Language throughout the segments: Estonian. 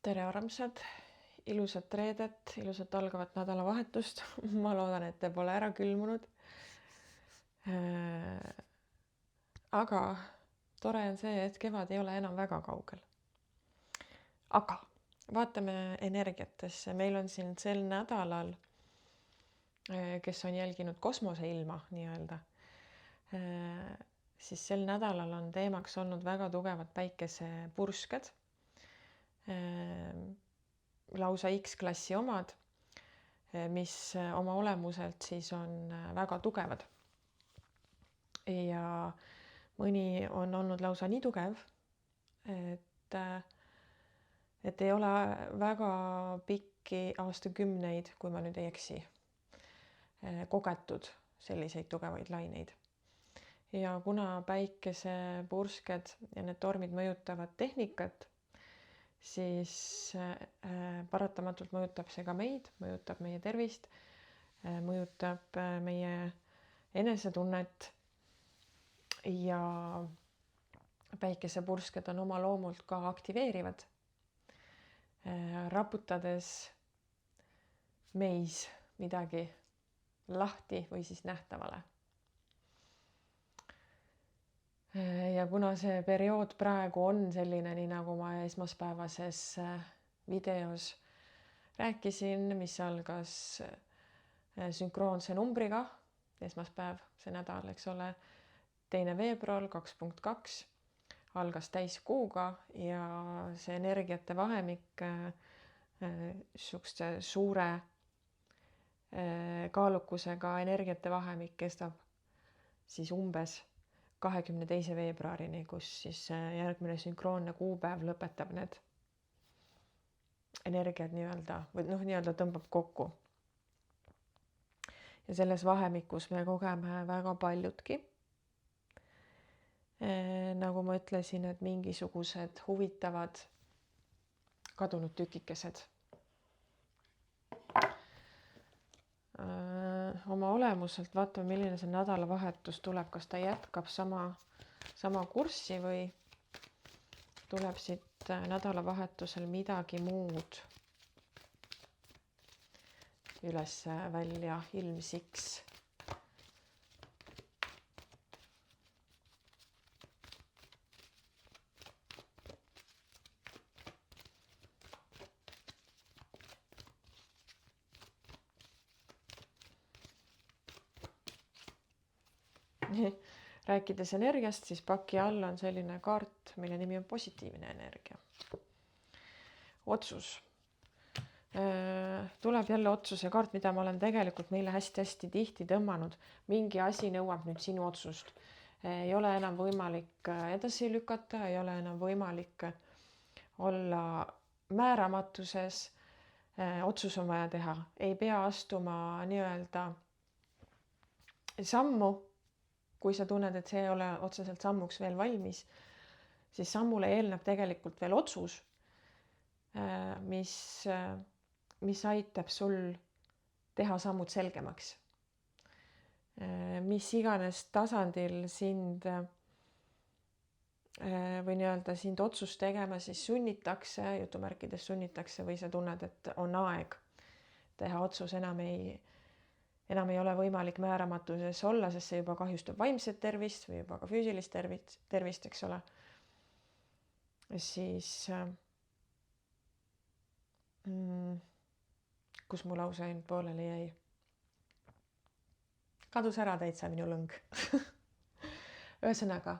Tere armsad, ilusat reedet, ilusat algavat nädalavahetust. Ma loodan, et te pole ära külmunud. Aga tore on see, et kevad ei ole enam väga kaugel. Aga vaatame energiatesse. Meil on siin sel nädalal, kes on jälginud kosmoseilma nii-öelda, siis sel nädalal on teemaks olnud väga tugevad päikesepursked, lausa X-klassi omad, mis oma olemuselt siis on väga tugevad. Ja mõni on olnud lausa nii tugev, et ei ole väga pikki aastakümneid, kui ma nüüd ei eksi, kogetud selliseid tugevaid laineid. Ja kuna päikesepursked ja need tormid mõjutavad tehnikat, siis paratamatult mõjutab see ka meid, mõjutab meie tervist, mõjutab meie enesetunnet ja päikesepursked on oma loomult ka aktiveerivad, raputades meis midagi lahti või siis nähtavale. Ja kuna see periood praegu on selline, nii nagu ma esmaspäevases videos rääkisin, mis algas sünkroonse numbriga, esmaspäev, see nädal, eks ole, 2. veebruar 2.2 algas täiskuuga ja see energiate vahemik, sihukeste suure kaalukusega energiate vahemik kestab siis umbes 22. veebruarini, kus siis järgmine sünkroonne kuupäev lõpetab need energiad nii-öelda tõmbab kokku. Ja selles vahemikus me kogeme väga paljudki. Nagu ma ütlesin, et mingisugused huvitavad kadunud tükikesed. Oma olemuselt vaatame, milline see nädalavahetus tuleb, kas ta jätkab sama kurssi või tuleb siit nädalavahetusel midagi muud üles välja ilmsiks. Rääkides energiast, siis paki all on selline kaart, mille nimi on positiivne energia. Otsus. Tuleb jälle otsuse kaart, mida ma olen tegelikult meile hästi tihti tõmmanud. Mingi asi nõuab nüüd sinu otsust. Ei ole enam võimalik edasi lükata, ei ole enam võimalik olla määramatuses. Otsus on vaja teha. Ei pea astuma nii-öelda sammu. Kui sa tunned, et see ei ole otseselt sammuks veel valmis, siis sammule eelneb tegelikult veel otsus, mis aitab sul teha sammud selgemaks. Mis iganes tasandil sind või nii-öelda sind otsust tegema siis sunnitakse, jutumärkides sunnitakse või sa tunned, et on aeg teha otsus, enam ei ole võimalik määramatuses olla, sest see juba kahjustab vaimset tervist või juba ka füüsilist tervist, eks ole. Siis, kus mu lause ainult pooleli jäi? Kadus ära täitsa minu lõng. Ühesõnaga,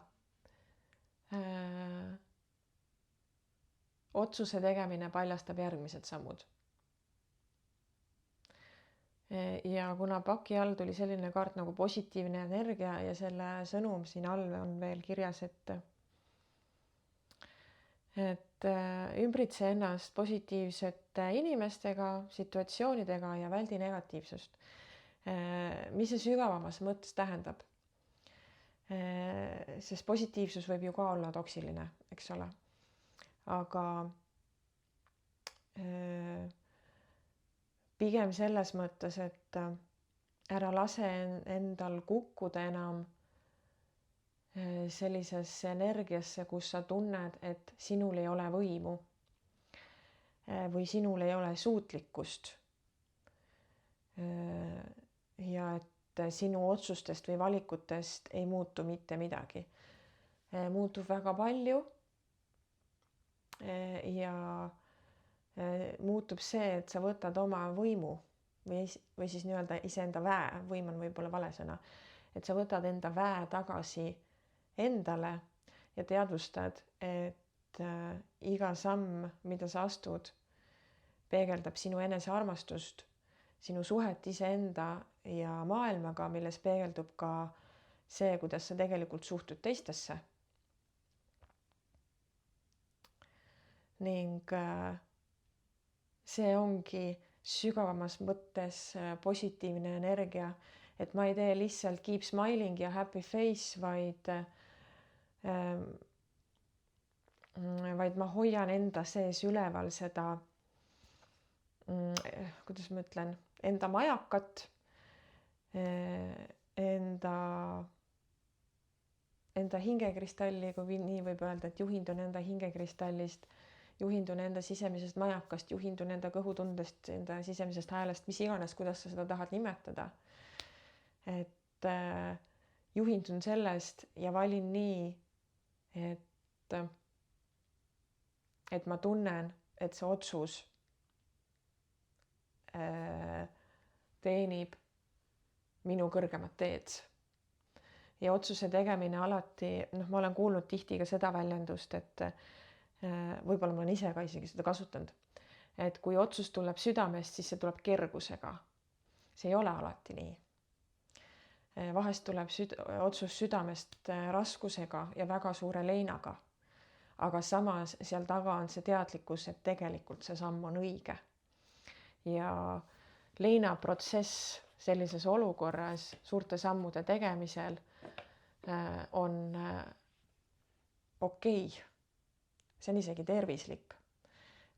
otsuse tegemine paljastab järgmised sammud. Ja kuna paki all tuli selline kaart nagu positiivne energia ja selle sõnum siin all on veel kirjas, et ümbritse ennast positiivsete inimestega, situatsioonidega ja väldi negatiivsust. Mis see sügavamas mõttes tähendab? Sest positiivsus võib ju ka olla toksiline, eks ole. Aga pigem selles mõttes, et ära lase endal kukkuda enam sellisesse energiasse, kus sa tunned, et sinul ei ole võimu. või sinul ei ole suutlikkust ja et sinu otsustest või valikutest ei muutu mitte midagi. Muutub väga palju ja muutub see, et sa võtad oma võimu või siis nii-öelda iseenda väe, võim on võib-olla vale sõna, et sa võtad enda väe tagasi endale ja teadvustad, et iga samm, mida sa astud, peegeldab sinu enesearmastust, sinu suhet iseenda ja maailmaga, milles peegeldub ka see, kuidas sa tegelikult suhtud teistesse. Ning see ongi sügavamas mõttes positiivne energia, et ma ei tee lihtsalt keep smiling ja happy face, vaid ma hoian enda sees üleval seda, kuidas ma ütlen, enda majakat, enda hingekristalli, kui nii võib öelda, et juhindun enda hingekristallist, juhindun enda sisemisest majakast, juhindun enda kõhutundest, enda sisemisest häälest, mis iganes, kuidas sa seda tahad nimetada. Et juhindun sellest ja valin nii, et ma tunnen, et see otsus teenib minu kõrgemat teed. Ja otsuse tegemine alati, ma olen kuulnud tihti ka seda väljendust, et võib-olla ma olen ise ka isegi seda kasutanud, et kui otsus tuleb südamest, siis see tuleb kergusega. See ei ole alati nii. Vahest tuleb otsus südamest raskusega ja väga suure leinaga, aga samas seal taga on see teadlikkus, et tegelikult see samm on õige. Ja leinaprotsess sellises olukorras suurte sammude tegemisel on okei. See on isegi tervislik.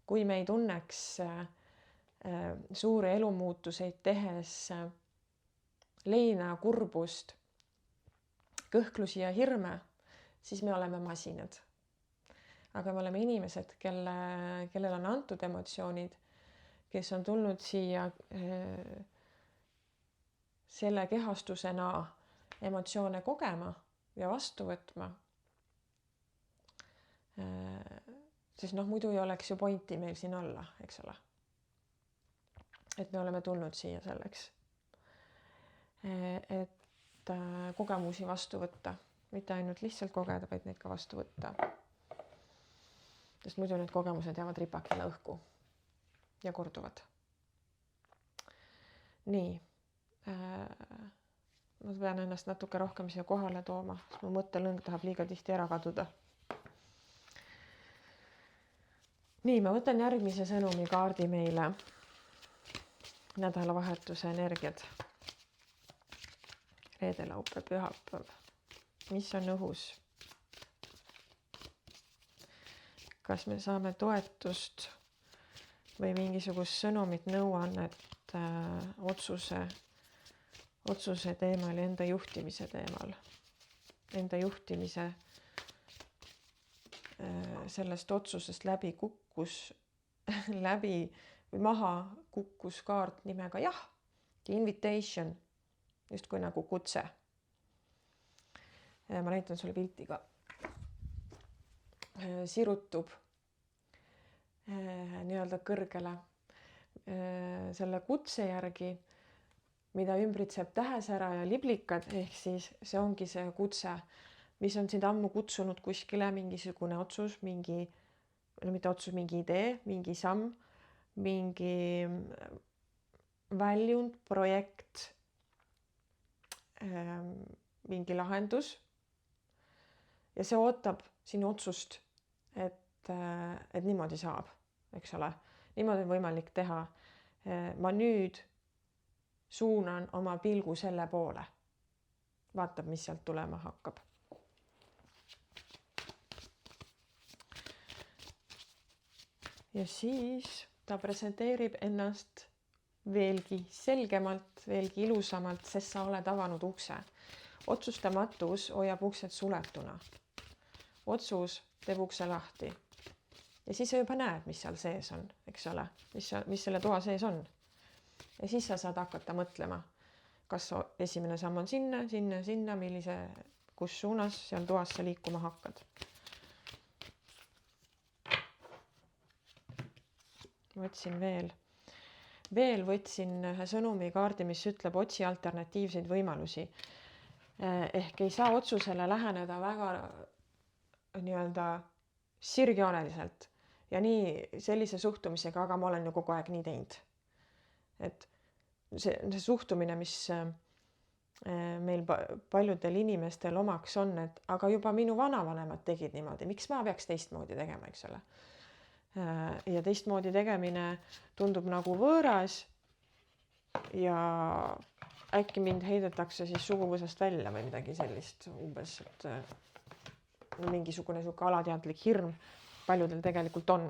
Kui me ei tunneks suuri elumuutuseid tehes leina, kurbust, kõhklusi ja hirme, siis me oleme masinad. Aga me oleme inimesed, kellel on antud emotsioonid, kes on tulnud siia selle kehastusena emotsioone kogema ja vastu võtma. Sest muidu ei oleks ju pointi meil siin olla, eks ole. Et me oleme tulnud siia selleks. Et kogemusi vastu võtta. Mitte ainult lihtsalt kogeda, vaid neid ka vastu võtta. Sest muidu need kogemused jäävad ripakile õhku ja korduvad. Nii. Ma pean ennast natuke rohkem siia kohale tooma, sest mu mõttelõng tahab liiga tihti ära kaduda. Nii, ma võtan järgmise sõnumi kaardi meile. Nädalavahetuse energiad. Reede, laupäev, pühapäev. Mis on õhus? Kas me saame toetust või mingisugust sõnumit, nõuannet otsuse teemal ja enda juhtimise teemal? Enda juhtimise sellest otsusest läbi kukkus või maha kukkus kaart nimega jah, the invitation, justkui nagu kutse. Ma näitan sulle pilti ka. Sirutub nii-öelda kõrgele selle kutse järgi, mida ümbritseb tähesära ja liblikad, ehk siis see ongi see kutse, mis on sind ammu kutsunud kuskile, mingisugune otsus, mingi idee, mingi samm, mingi väljund, projekt, mingi lahendus. Ja see ootab sinu otsust, et niimoodi saab, eks ole. Niimoodi on võimalik teha. Ma nüüd suunan oma pilgu selle poole. Vaatab, mis sealt tulema hakkab. Ja siis ta presenteerib ennast veelgi selgemalt, veelgi ilusamalt, sest sa oled avanud ukse. Otsustamatus hoiab uksed suletuna. Otsus teeb ukse lahti. ja siis sa juba näed, mis seal sees on, eks ole, mis selle toa sees on. Ja siis sa saad hakata mõtlema, kas esimene samm on sinna, kus suunas seal toas sa liikuma hakkad. Võtsin veel võtsin ühe sõnumikaardi, mis ütleb otsi alternatiivseid võimalusi. Ehk ei saa otsusele läheneda väga nii-öelda sirgjooneliselt ja nii sellise suhtumisega, aga ma olen ju kogu aeg nii teinud. Et see suhtumine, mis meil paljudel inimestel omaks on, et aga juba minu vanavanemad tegid niimoodi, miks ma peaks teistmoodi tegema, eks ole. Ja teistmoodi tegemine tundub nagu võõras ja äkki mind heidetakse siis suguvõsast välja või midagi sellist umbes, et mingisugune sihuke alateadlik hirm paljudel tegelikult on.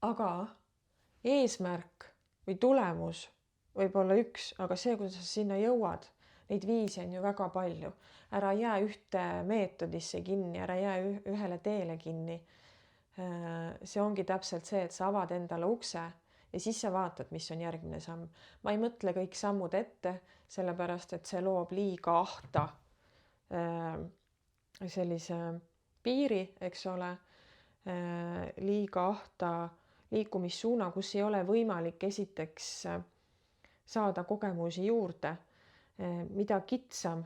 Aga eesmärk või tulemus võib olla üks, aga see, kuidas sa sinna jõuad, neid viise on ju väga palju. Ära jää ühte meetodisse kinni, ära jää ühele teele kinni. See ongi täpselt see, et sa avad endale ukse ja siis sa vaatad, mis on järgmine samm. Ma ei mõtle kõik sammud ette, sellepärast et see loob liiga ahta sellise piiri, eks ole, liiga ahta liikumissuuna, kus ei ole võimalik esiteks saada kogemusi juurde. Mida kitsam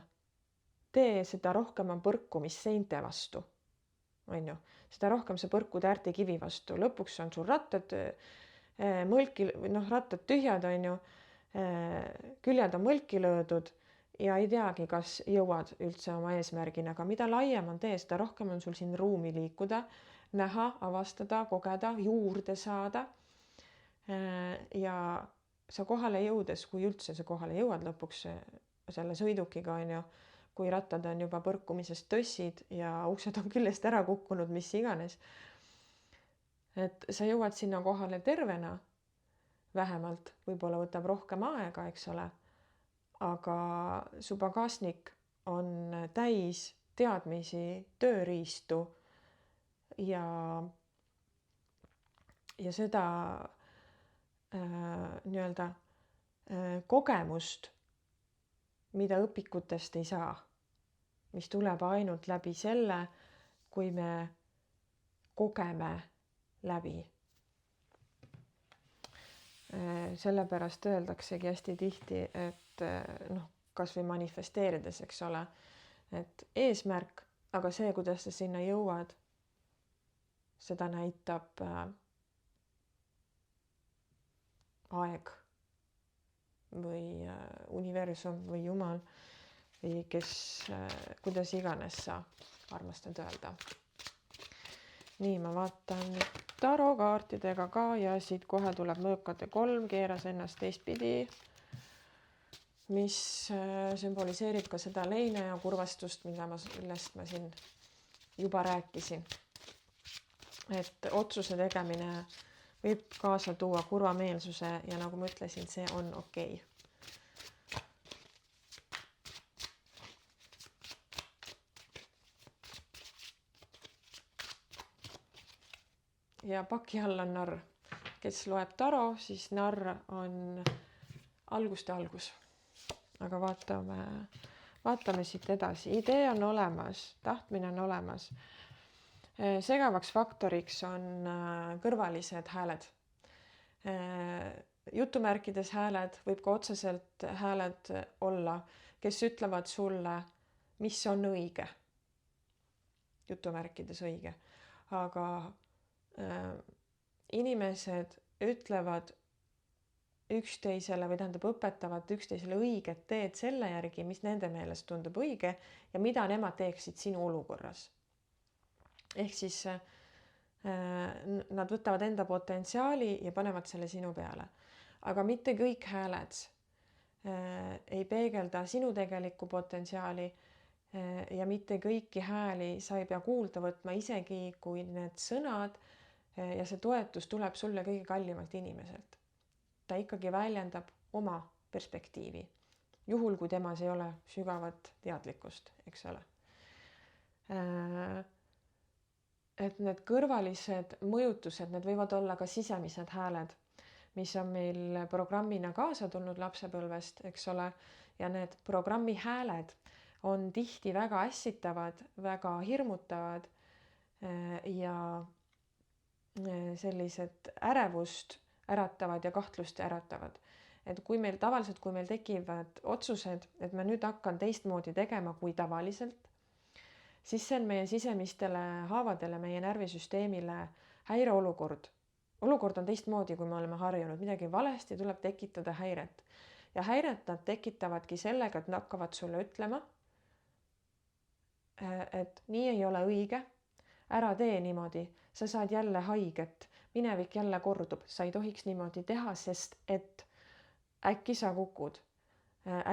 tee, seda rohkem on põrkumist seinte vastu. On ju? Seda rohkem sa põrkud äärtekivi vastu. Lõpuks on sul rattad rattad tühjad, on ju, küljed on mõlki löödud ja ei teagi, kas jõuad üldse oma eesmärgina, aga mida laiem on tee, seda rohkem on sul siin ruumi liikuda, näha, avastada, kogeda, juurde saada. Ja sa kohale jõudes, kui üldse sa kohale jõuad lõpuks selle sõidukiga, on ju, kui rattad on juba põrkumisest tõssid ja uksed on küljest ära kukkunud, mis iganes. Et sa jõuad sinna kohale tervena, vähemalt, võib-olla võtab rohkem aega, eks ole, aga su pagasnik on täis teadmisi, tööriistu ja seda nii-öelda kogemust, mida õpikutest ei saa, mis tuleb ainult läbi selle, kui me kogeme läbi. Sellepärast öeldaksegi hästi tihti, et kas või manifesteerides, eks ole, et eesmärk, aga see, kuidas sa sinna jõuad, seda näitab aeg või universum või Jumal või kes, kuidas iganes sa armastad öelda. Nii, ma vaatan tarokaartidega ka ja siit kohe tuleb mõõkade 3, keeras ennast teistpidi, mis sümboliseerib ka seda leine ja kurvastust, millest ma siin juba rääkisin. Et otsuse tegemine võib kaasa tuua kurvameelsuse ja nagu ma ütlesin, see on okei. Ja paki all on narr. Kes loeb taro, siis narr on alguste algus. Aga vaatame siit edasi. Idee on olemas, tahtmine on olemas. Segavaks faktoriks on kõrvalised hääled. Jutumärkides hääled, võib ka otseselt hääled olla, kes ütlevad sulle, mis on õige. Jutumärkides õige. Aga inimesed ütlevad üksteisele või tähendab õpetavad üksteisele õiget teed selle järgi, mis nende meelest tundub õige ja mida nemad teeksid sinu olukorras. Ehk siis nad võtavad enda potentsiaali ja panevad selle sinu peale. Aga mitte kõik hääled ei peegelda sinu tegelikku potentsiaali ja mitte kõiki hääli sa ei pea kuulda võtma, isegi kui need sõnad ja see toetus tuleb sulle kõige kallimalt inimeselt. Ta ikkagi väljendab oma perspektiivi, juhul kui temas ei ole sügavat teadlikkust, eks ole. et need kõrvalised mõjutused, need võivad olla ka sisemised hääled, mis on meil programmina kaasa tulnud lapsepõlvest, eks ole, ja need programmi hääled on tihti väga ässitavad, väga hirmutavad ja sellised ärevust äratavad ja kahtlust äratavad. Et kui meil tavaliselt, kui meil tekivad otsused, et ma nüüd hakkan teistmoodi tegema kui tavaliselt, siis see on meie sisemistele haavadele, meie närvisüsteemile häireolukord. Olukord on teistmoodi, kui me oleme harjunud. Midagi valesti, tuleb tekitada häiret. Ja häiret nad tekitavadki sellega, et nad hakkavad sulle ütlema, et nii ei ole õige, ära tee niimoodi, sa saad jälle haiget, minevik jälle kordub, sa ei tohiks niimoodi teha, sest et äkki sa kukud,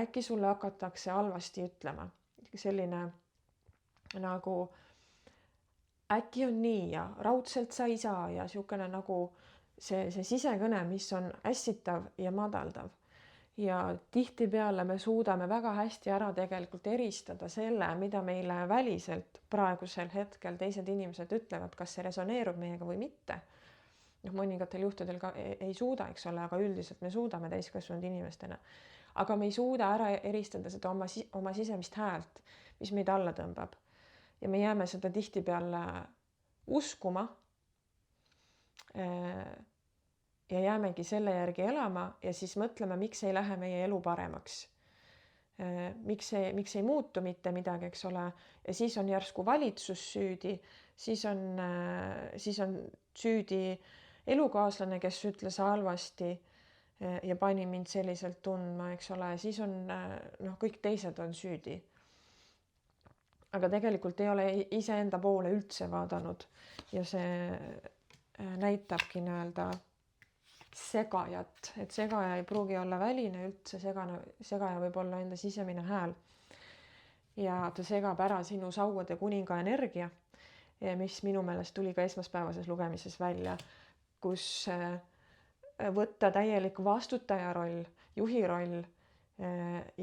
äkki sulle hakatakse halvasti ütlema. Selline nagu äkki on nii ja raudselt sa ei saa ja niisugune nagu see sisekõne, mis on ässitav ja madaldav. Ja tihtipeale me suudame väga hästi ära tegelikult eristada selle, mida meile väliselt praegusel hetkel teised inimesed ütlevad, kas see resoneerub meiega või mitte. Mõningatel juhtudel ka ei suuda, eks ole, aga üldiselt me suudame täiskasvanud inimestena. Aga me ei suuda ära eristada seda oma sisemist häält, mis meid alla tõmbab. Ja me jääme seda tihtipeale uskuma ja jäämegi selle järgi elama ja siis mõtleme, miks ei lähe meie elu paremaks. Miks ei muutu mitte midagi, eks ole, ja siis on järsku valitsus süüdi, siis on süüdi elukaaslane, kes ütles halvasti ja pani mind selliselt tundma, eks ole, siis on kõik teised on süüdi. Aga tegelikult ei ole iseenda poole üldse vaadanud ja see näitabki segajat, et segaja ei pruugi olla väline üldse, segaja võib olla enda sisemine hääl. Ja ta segab ära sinu sauade kuninga energia, mis minu meelest tuli ka esmaspäevases lugemises välja, kus võtta täielik vastutaja roll, juhi roll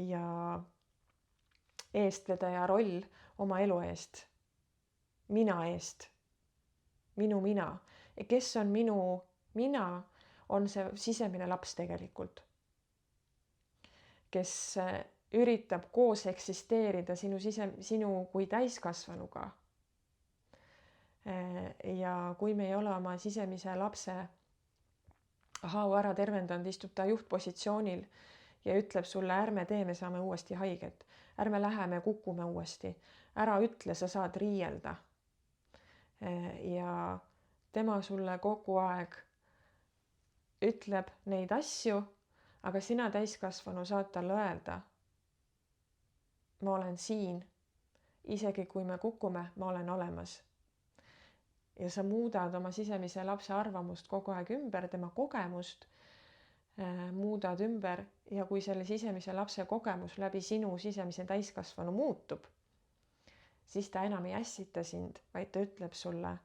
ja eestvedaja roll oma elu eest, mina eest, minu mina. Ja kes on minu mina, on see sisemine laps tegelikult, kes üritab koos eksisteerida sinu kui täiskasvanuga. Ja kui me ei ole oma sisemise lapse haavu ära tervendanud, istub ta juhtpositsioonil ja ütleb sulle, ärme tee, me saame uuesti haiget. Ärme lähe, me kukume uuesti. Ära ütle, sa saad riielda. Ja tema sulle kogu aeg ütleb neid asju, aga sina täiskasvanu saad talle öelda, ma olen siin, isegi kui me kukume, ma olen olemas. Ja sa muudad oma sisemise lapse arvamust kogu aeg ümber, tema kogemust muudad ümber ja kui selle sisemise lapse kogemus läbi sinu sisemise täiskasvanu muutub, siis ta enam ei ässita sind, vaid ta ütleb sulle,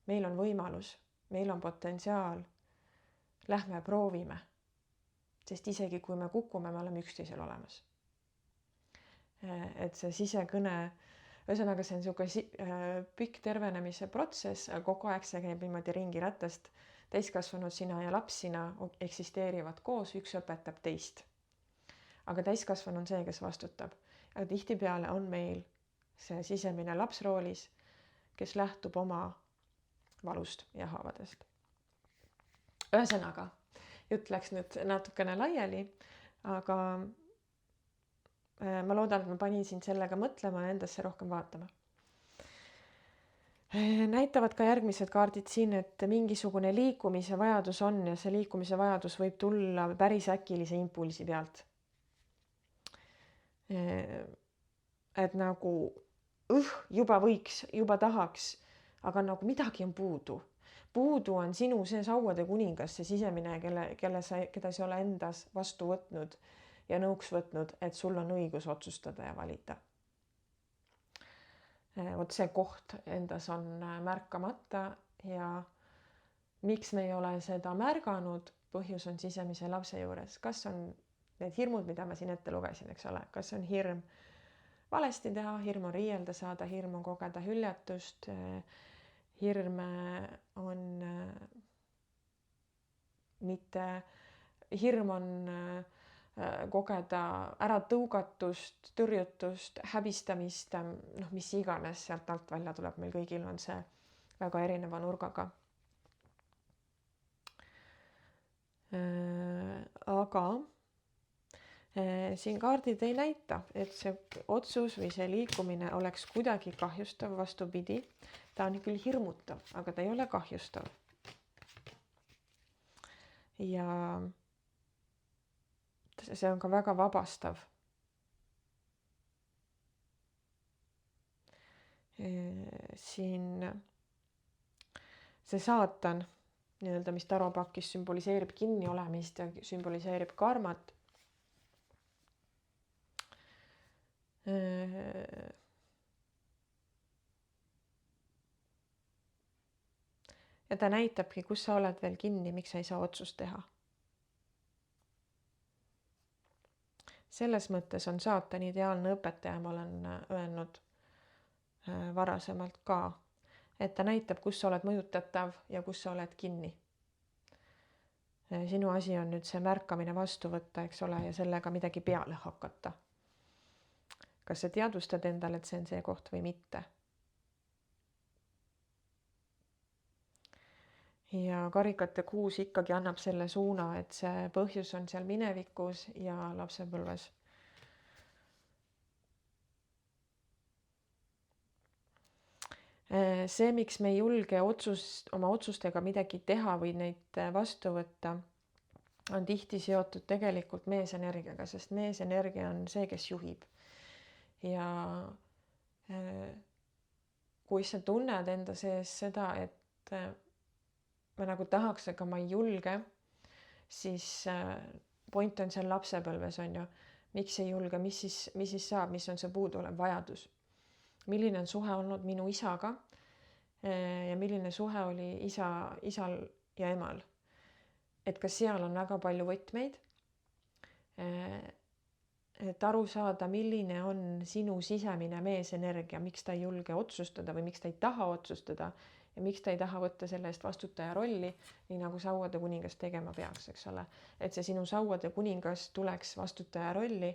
meil on võimalus, meil on potentsiaal, lähme proovime, sest isegi kui me kukume, me oleme üksteisel olemas. Et see sisekõne, ühesõnaga see on niisugune pikk tervenemise protsess, aga kogu aeg see käib niimoodi ringiratast. Täiskasvanud sina ja laps sina eksisteerivad koos, üks õpetab teist. Aga täiskasvanu on see, kes vastutab. Aga tihtipeale on meil see sisemine laps roolis, kes lähtub oma valust ja haavadest. Ühesõnaga, jutt läks nüüd natukene laiali, aga ma loodan, et ma panin sind sellega mõtlema ja endasse rohkem vaatama. Näitavad ka järgmised kaardid siin, et mingisugune liikumise vajadus on ja see liikumise vajadus võib tulla päris äkilise impulsi pealt. Et nagu juba võiks, juba tahaks, aga nagu midagi on puudu. Puudu on sinu see sauade kuningas, see sisemine, keda sa ole endas vastu võtnud ja nõuks võtnud, et sul on õigus otsustada ja valida. Vot see koht endas on märkamata ja miks me ei ole seda märganud, põhjus on sisemise lapse juures. Kas on need hirmud, mida ma siin ette lugesin, eks ole, kas on hirm valesti teha, hirm on riielda saada, hirm on kogeda hüljatust, hirm on mitte, hirm on kogeda äratõugatust, tõrjutust, häbistamist, noh, mis iganes sealt alt välja tuleb, meil kõigil on see väga erineva nurgaga. Aga siin kaardid ei näita, et see otsus või see liikumine oleks kuidagi kahjustav, vastupidi. Ta on küll hirmutav, aga ta ei ole kahjustav. Ja see on ka väga vabastav. Siin see saatan, nii-öelda, mis taropakis sümboliseerib kinniolemist ja sümboliseerib karmat. Ja ta näitabki, kus sa oled veel kinni, miks sa ei saa otsust teha. Selles mõttes on saatan ideaalne õpetaja, ma olen öelnud varasemalt ka, et ta näitab, kus sa oled mõjutatav ja kus sa oled kinni. Sinu asi on nüüd see märkamine vastu võtta, eks ole, ja sellega midagi peale hakata. Kas sa teadvustad endale, et see on see koht või mitte? Ja karikate 6 ikkagi annab selle suuna, et see põhjus on seal minevikus ja lapsepõlves. See, miks me ei julge oma otsustega midagi teha või neid vastu võtta, on tihti seotud tegelikult meesenergiaga, sest meesenergia on see, kes juhib. Ja kui sa tunned enda sees seda, et ma nagu tahaks, aga ma ei julge, siis point on seal lapsepõlves, on ju. Miks ei julge, mis siis saab, mis on see puuduolev vajadus? Milline on suhe olnud minu isaga ja milline suhe oli isal ja emal? Et ka seal on väga palju võtmeid, et aru saada, milline on sinu sisemine meesenergia, miks ta ei julge otsustada või miks ta ei taha otsustada ja miks ta ei taha võtta selle eest vastutaja rolli, nii nagu sauade kuningas tegema peaks, eks ole. Et see sinu sauade kuningas tuleks vastutaja rolli,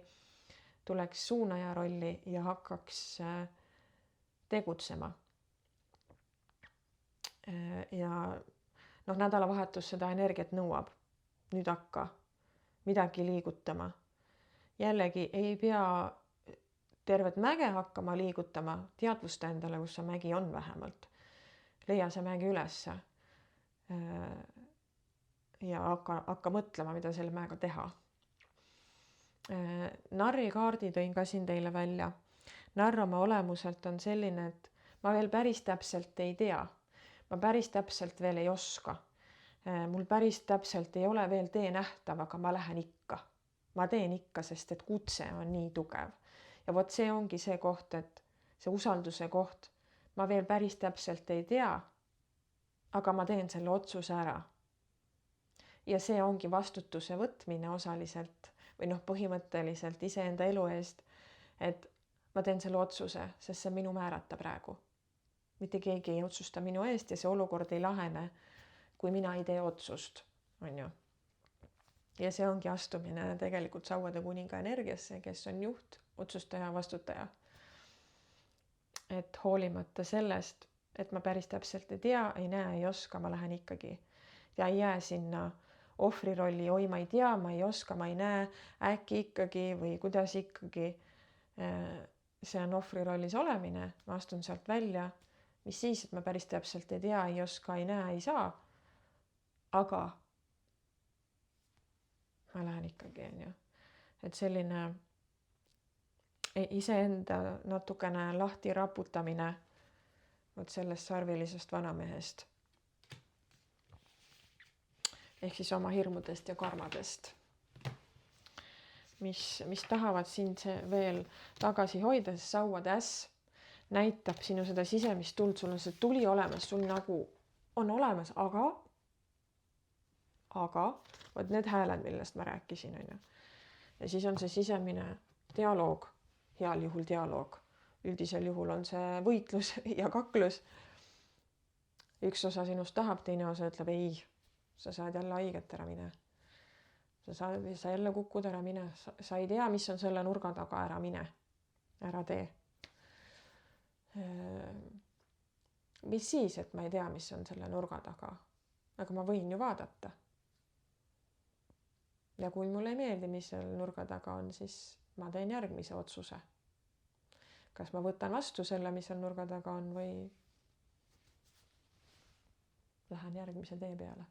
tuleks suunaja rolli ja hakkaks tegutsema. Ja noh, nädalavahetus seda energiat nõuab. Nüüd hakka midagi liigutama. Jällegi ei pea tervet mäge hakkama liigutama, teadvusta endale, kus see mägi on vähemalt. Leia see mägi ülesse ja hakka mõtlema, mida selle mäega teha. Narri kaardi tõin ka siin teile välja. Narr oma olemuselt on selline, et ma veel päris täpselt ei tea. Ma päris täpselt veel ei oska. Mul päris täpselt ei ole veel tee nähtav, aga ma lähen ikka. Ma teen ikka, sest et kutse on nii tugev. Ja vot see ongi see koht, et see usalduse koht. Ma veel päris täpselt ei tea, aga ma teen selle otsuse ära. Ja see ongi vastutuse võtmine osaliselt või noh, põhimõtteliselt iseenda elu eest, et ma teen selle otsuse, sest see minu määrata praegu. Mitte keegi ei otsusta minu eest ja see olukord ei lahene, kui mina ei tee otsust, on ju. Ja see ongi astumine tegelikult sauade kuninga energiasse, kes on juht, otsustaja, vastutaja. Et hoolimata sellest, et ma päris täpselt ei tea, ei näe, ei oska, ma lähen ikkagi. Ja ei jää sinna ohvrirolli, oi ma ei tea, ma ei oska, ma ei näe, äkki ikkagi või kuidas ikkagi. See on ohvrirollis olemine, ma astun sealt välja. Mis siis, et ma päris täpselt ei tea, ei oska, ei näe, ei saa. Aga ma lähen ikkagi, on ju. Et selline iseenda natukene lahti raputamine vot sellest sarvilisest vanamehest. Ehk siis oma hirmudest ja karmadest, mis tahavad sind veel tagasi hoida, sest sauade äss näitab sinu seda sisemist tuld, sul on see tuli olemas, sul nagu on olemas, aga vot need hääled, millest ma rääkisin, on ju. Ja siis on see sisemine dialoog. Heal juhul dialoog. Üldisel juhul on see võitlus ja kaklus. üks osa sinust tahab, teine osa ütleb ei, sa saad jälle haiget, ära mine. Sa jälle kukud, ära mine. Sa ei tea, mis on selle nurga taga, ära mine. Ära tee. Mis siis, et ma ei tea, mis on selle nurga taga? Aga ma võin ju vaadata. Ja kui mulle ei meeldi, mis selle nurga taga on, siis ma teen järgmise otsuse. Kas ma võtan vastu selle, mis seal nurga taga on, või lähen järgmise tee peale.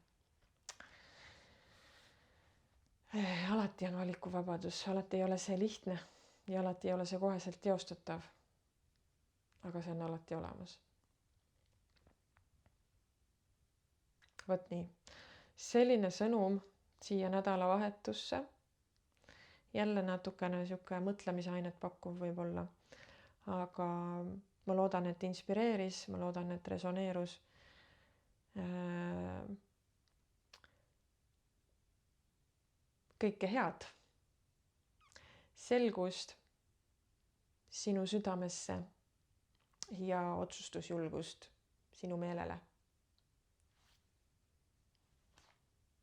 Alati on valikuvabadus, alati ei ole see lihtne ja alati ei ole see koheselt teostatav. Aga see on alati olemas. Vot nii. Selline sõnum siia nädalavahetusse. Jälle natukene sihuke mõtlemisainet pakkuv võib-olla. Aga ma loodan, et inspireeris, ma loodan, et resoneerus. Kõike head. Selgust sinu südamesse ja otsustusjulgust sinu meelele.